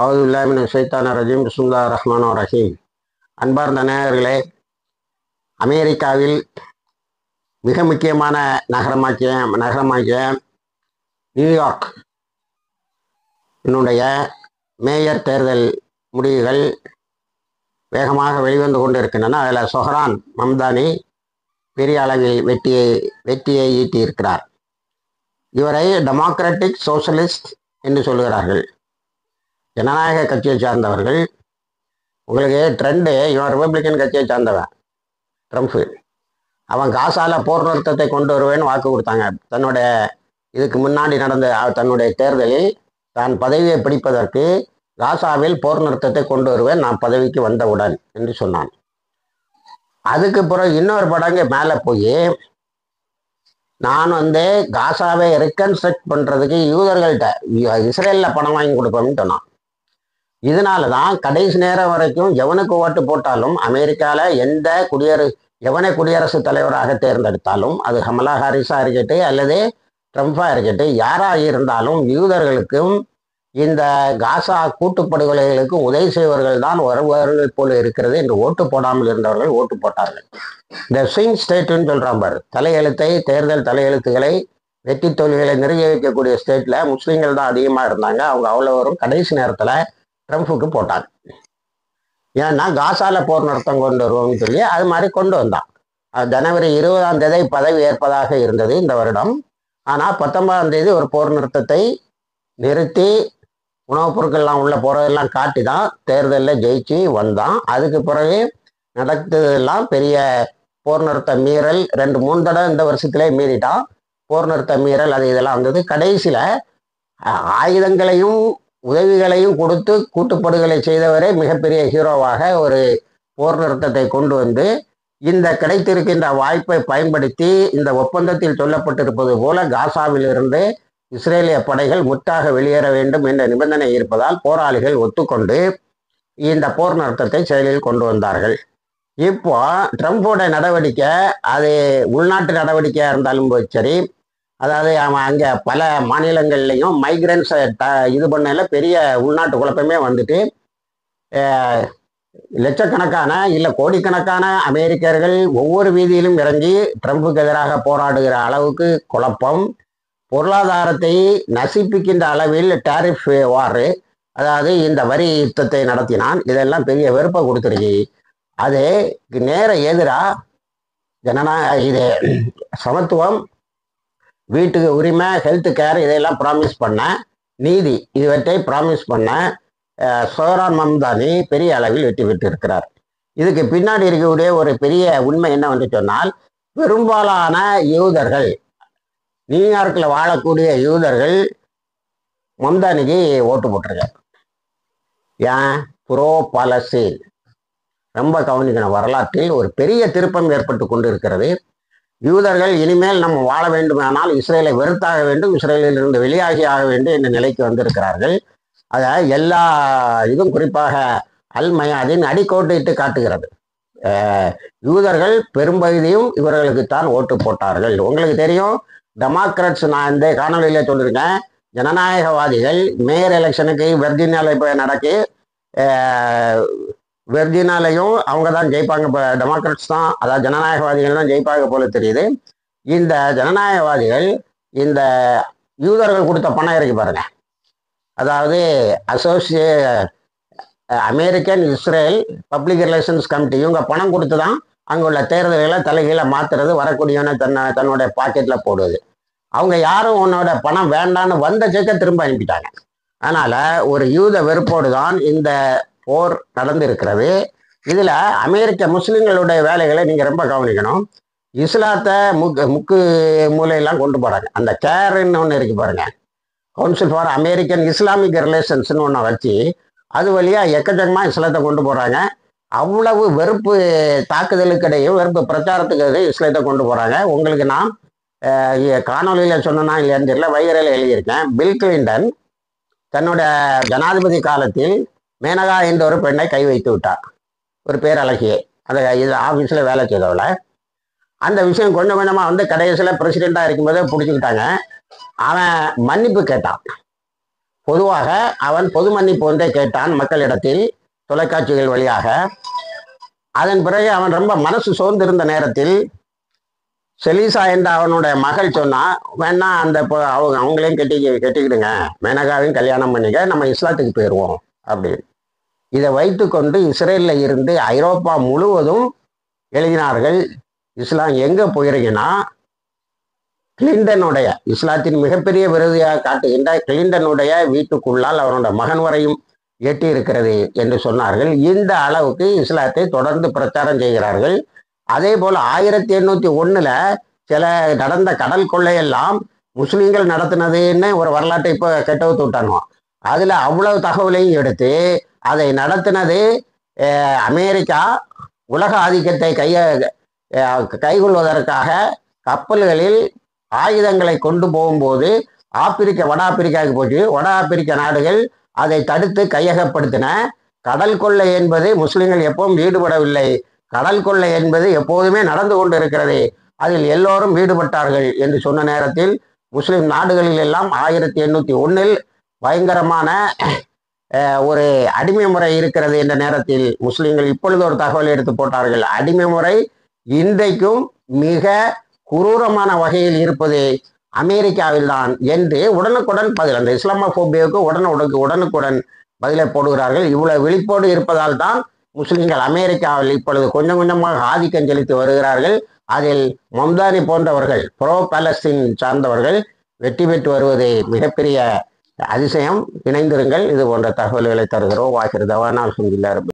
அவுதுல்லாஹி ஷைத்தான ரஜீம் பிஸ்மில்லாஹிர் ரஹ்மானிர் ரஹீம். அன்பார்ந்த நேயர்களே, அமெரிக்காவில் மிக முக்கியமான நகரமாகிய நியூயார்க் என்னுடைய மேயர் தேர்தல் முடிவுகள் வேகமாக வெளிவந்து கொண்டிருக்கின்றன. அதில் சொஹரான் மம்தானி பெரிய அளவில் வெற்றியை ஈட்டியிருக்கிறார். இவரை டெமோக்ராட்டிக் சோசலிஸ்ட் என்று சொல்கிறார்கள். ஜனநாயக கட்சியை சார்ந்தவர்கள். உங்களுக்கு ட்ரெண்டு, இவன் ரிப்பப்ளிக்கன் கட்சியை சார்ந்தவன் ட்ரம்ப்பு. அவன் காசால போர் நிறுத்தத்தை கொண்டு வருவேன்னு வாக்கு கொடுத்தாங்க. இதுக்கு முன்னாடி நடந்த தன்னுடைய தேர்தலில் தான் பதவியை பிடிப்பதற்கு காசாவில் போர் நிறுத்தத்தை கொண்டு வருவேன் நான் பதவிக்கு வந்தவுடன் என்று சொன்னான். அதுக்கு பிறகு இன்னொரு படங்கு மேலே போய் நான் காசாவை ரெக்கன்ஸ்ட்ரக்ட் பண்ணுறதுக்கு யூதர்கள்ட்ட இஸ்ரேலில் பணம் வாங்கி கொடுப்பேன்னு சொன்னான். இதனால தான் கடைசி நேரம் வரைக்கும் எவனுக்கு ஓட்டு போட்டாலும் அமெரிக்காவில் எவனை குடியரசுத் தலைவராக தேர்ந்தெடுத்தாலும் அது கமலா ஹாரிஸாக இருக்கட்டும் அல்லது ட்ரம்பாக இருக்கட்டும், யாராக இருந்தாலும் யூதர்களுக்கும் இந்த காசா கூட்டுப்படுகொலைகளுக்கும் உதவி செய்வர்கள் தான் வருவார்கள் போல இருக்கிறது என்று ஓட்டு போடாமல் இருந்தவர்கள் ஓட்டு போட்டார்கள். இந்த ஸ்விங் ஸ்டேட்டுன்னு சொல்கிறான் பாரு, தேர்தல் தலையெழுத்துக்களை வெற்றி தோல்விகளை நிறுவி வைக்கக்கூடிய ஸ்டேட்டில் முஸ்லீம்கள் தான் அதிகமாக இருந்தாங்க. அவங்க அவ்வளோவரும் கடைசி நேரத்தில் ட்ரம்ப்புக்கு போட்டாங்க. ஏன்னா காசால போர் நிறுத்தம் கொண்டு வருவோம்னு சொல்லி அது மாதிரி கொண்டு வந்தான். ஜனவரி 20 பதவி ஏற்பதாக இருந்தது இந்த வருடம். ஆனால் 19 ஒரு போர் நிறுத்தத்தை நிறுத்தி உணவுப் பொருட்கள்லாம் உள்ள போகிறதெல்லாம் காட்டி தான் தேர்தலில் ஜெயிச்சு வந்தான். அதுக்கு பிறகு நடத்ததெல்லாம் பெரிய போர் நிறுத்த மீறல். 2-3 தடவை இந்த வருஷத்திலே மீறிட்டான். போர் நிறுத்த மீறல் இதெல்லாம் வந்தது. கடைசியில் ஆயுதங்களையும் உதவிகளையும் கொடுத்து கூட்டுப்படுகொலை செய்தவரே மிகப்பெரிய ஹீரோவாக ஒரு போர் நிறுத்தத்தை கொண்டு வந்து இந்த கிடைத்திருக்கின்ற வாய்ப்பை பயன்படுத்தி இந்த ஒப்பந்தத்தில் சொல்லப்பட்டிருப்பது போல காசாவில் இருந்து இஸ்ரேலிய படைகள் முற்றாக வெளியேற வேண்டும் என்ற நிபந்தனை இருப்பதால் போராளிகள் ஒத்துக்கொண்டு இந்த போர் நிறுத்தத்தை செயலில் கொண்டு வந்தார்கள். இப்போ ட்ரம்போட நடவடிக்கை அது உள்நாட்டு நடவடிக்கையாக இருந்தாலும் சரி, அதாவது அவன் அங்கே பல மாநிலங்கள்லையும் மைக்ரன்ஸை இது பண்ணல பெரிய உள்நாட்டு குழப்பமே வந்துட்டு லட்சக்கணக்கான இல்லை கோடிக்கணக்கான அமெரிக்கர்கள் ஒவ்வொரு வீதியிலும் இறங்கி ட்ரம்புக்கு எதிராக போராடுகிற அளவுக்கு குழப்பம், பொருளாதாரத்தை நசிப்பிக்கின்ற அளவில் டாரிஃப் வார், அதாவது இந்த வரி யுத்தத்தை நடத்தினான். இதெல்லாம் பெரிய வெறுப்பை கொடுத்துருக்கு. அது நேர எதிராக இது சமத்துவம், வீட்டுக்கு உரிமை, ஹெல்த் கேர் இதெல்லாம் ப்ராமிஸ் பண்ண, நீதி இவற்றை ப்ராமிஸ் பண்ண சொஹரான் மம்தானி பெரிய அளவில் வெற்றி பெற்றிருக்கிறார். இதுக்கு பின்னாடி இருக்கக்கூடிய ஒரு பெரிய உண்மை என்னவென்று சொன்னால், பெரும்பாலான யூதர்கள், நியூயார்க்கில் வாழக்கூடிய யூதர்கள் மம்தானிக்கு ஓட்டு போட்டிருக்காங்க. ஏன்? ப்ரோ பாலஸ்தீன். ரொம்ப கவனிக்கணும். வரலாற்றில் ஒரு பெரிய திருப்பம் ஏற்பட்டு கொண்டு இருக்கிறது. யூதர்கள் இனிமேல் நம்ம வாழ வேண்டுமானால் இஸ்ரேலை வெறுத்தாக வேண்டும், இஸ்ரேலில் இருந்து வெளியாகி ஆக வேண்டும் என்ற நிலைக்கு வந்திருக்கிறார்கள். அதை எல்லா இதுவும் குறிப்பாக அல்-மயாதீன் அடிக்கோட்டிட்டு காட்டுகிறது. யூதர்கள் பெரும்பகுதியும் இவர்களுக்குத்தான் ஓட்டு போட்டார்கள். உங்களுக்கு தெரியும், டெமோக்ராட்ஸ், நான் இந்த காணொலியில சொல்லியிருக்கேன், ஜனநாயகவாதிகள் மேயர் எலெக்ஷனுக்கு வெர்ஜீனியாவில் இப்போ நடக்கு, வெர்ஜீனியாலையும் அவங்க தான் ஜெயிப்பாங்க. இப்போ டெமோக்ராட்ஸ் தான், அதாவது ஜனநாயகவாதிகள் தான் ஜெயிப்பாங்க போல தெரியுது. இந்த ஜனநாயகவாதிகள் இந்த யூதர்கள் கொடுத்த பணம் இறக்கி பாருங்க, அதாவது American Israel public relations committee, இவங்க பணம் கொடுத்து தான் அங்கே உள்ள தேர்தல்களை தலைகீழ மாற்றுறது, வரக்கூடியவனை தன்னுடைய பாக்கெட்டில் போடுவது. அவங்க யாரும் உன்னோட பணம் வேண்டான்னு வந்த செக்கை திரும்ப அனுப்பிட்டாங்க. அதனால் ஒரு யூத வெறுப்போடு தான் இந்த போர் நடந்திருக்கிறது. இதில் அமெரிக்க முஸ்லீம்களுடைய வேலைகளை நீங்கள் ரொம்ப கவனிக்கணும். இஸ்லாத்தை முக்கு மூலையெல்லாம் கொண்டு போகிறாங்க. அந்த கேர்ன்னு ஒன்று இருக்கு பாருங்க, கவுன்சில் ஃபார் அமெரிக்கன் இஸ்லாமிக் ரிலேஷன்ஸ்னு ஒன்று வச்சு அது வழியாக எக்கச்சக்கமாக இஸ்லாத்தை கொண்டு போகிறாங்க. அவ்வளவு வெறுப்பு தாக்குதலுக்கிடையும் வெறுப்பு பிரச்சாரத்துக்கு இஸ்லாத்தை கொண்டு போகிறாங்க. உங்களுக்கு நான் காணொலியில் சொன்னா இல்லையான்னு தெரியல, வைகரையில் எழுதியிருக்கேன். பில் கிளின்டன் தன்னோட ஜனாதிபதி காலத்தில் மேனகா என்ற ஒரு பெண்ணை கை வைத்து விட்டார், ஒரு பேரழகியை. அந்த இது ஆஃபீஸில் வேலை செய்தவளை. அந்த விஷயம் கொஞ்சம் கொஞ்சமாக கடைசியில் பிரசிடெண்ட்டாக இருக்கும்போதே பிடிச்சிக்கிட்டாங்க. அவன் மன்னிப்பு கேட்டான். பொதுவாக அவன் பொது மன்னிப்பு ஒன்றை கேட்டான் மக்களிடத்தில் தொலைக்காட்சிகள் வழியாக. அதன் பிறகு அவன் ரொம்ப மனசு சோர்ந்திருந்த நேரத்தில் செலிசா என்ற அவனுடைய மகள் சொன்னா, வேணா அந்த அவங்களையும் கெட்டிக்கிடுங்க, மேனகாவையும் கல்யாணம் பண்ணிக்க, நம்ம இஸ்லாத்துக்கு போயிடுவோம் அப்படின்னு. இதை வைத்து கொண்டு இஸ்ரேலில் இருந்து ஐரோப்பா முழுவதும் எழுதினார்கள். இஸ்லாம் எங்கே போயிருங்கன்னா, கிளின்டனுடைய, இஸ்லாத்தின் மிகப்பெரிய விரோதியாக காட்டுகின்ற கிளின்டனுடைய வீட்டுக்குள்ளால் அவனோட மகன் வரையும் எட்டி இருக்கிறது என்று சொன்னார்கள். இந்த அளவுக்கு இஸ்லாத்தை தொடர்ந்து பிரச்சாரம் செய்கிறார்கள். அதே போல் 1801 சில நடந்த கடல் கொள்ளையெல்லாம் முஸ்லீம்கள் நடத்தினதுன்னு ஒரு வரலாற்றை இப்போ கெட்டவுத்து விட்டானுவோம். அதில் அவ்வளவு தகவலையும் எடுத்து அதை நடத்தினது அமெரிக்கா உலக ஆதிக்கத்தை கைகொள்வதற்காக கப்பல்களில் ஆயுதங்களை கொண்டு போகும்போது வட ஆப்பிரிக்காவுக்கு போச்சு. வட ஆப்பிரிக்க நாடுகள் அதை தடுத்து கையகப்படுத்தின. கடல் கொள்ளை என்பது முஸ்லிம்கள் எப்பவும் ஈடுபடவில்லை, கடல் கொள்ளை என்பது எப்போதுமே நடந்து கொண்டு இருக்கிறது, அதில் எல்லோரும் ஈடுபட்டார்கள் என்று சொன்ன நேரத்தில் முஸ்லிம் நாடுகளில் எல்லாம் 1801 பயங்கரமான ஒரு அடிமை முறை இருக்கிறது என்ற நேரத்தில் முஸ்லிம்கள் இப்பொழுது ஒரு தகவலை எடுத்து போட்டார்கள். அடிமை முறை இன்றைக்கும் மிக குரூரமான வகையில் இருப்பது அமெரிக்காவில் தான் என்று உடனுக்குடன் பதில், அந்த இஸ்லாமோபியாவுக்கு உடனுக்குடன் பதிலை போடுகிறார்கள். இவ்வளவு விழிப்போடு இருப்பதால் தான் முஸ்லிம்கள் அமெரிக்காவில் இப்பொழுது கொஞ்சம் கொஞ்சமாக ஆதிக்கம் செலுத்தி வருகிறார்கள். அதில் மம்தானி போன்றவர்கள், ப்ரோ பாலஸ்தீன் சார்ந்தவர்கள் வெற்றி பெற்று வருவது மிகப்பெரிய அதிசயம். இணைந்திருங்கள், இது போன்ற தகவல்களை தருகிறோம். வாகிர் தவானா அல்ஹம்துலில்லாஹ்.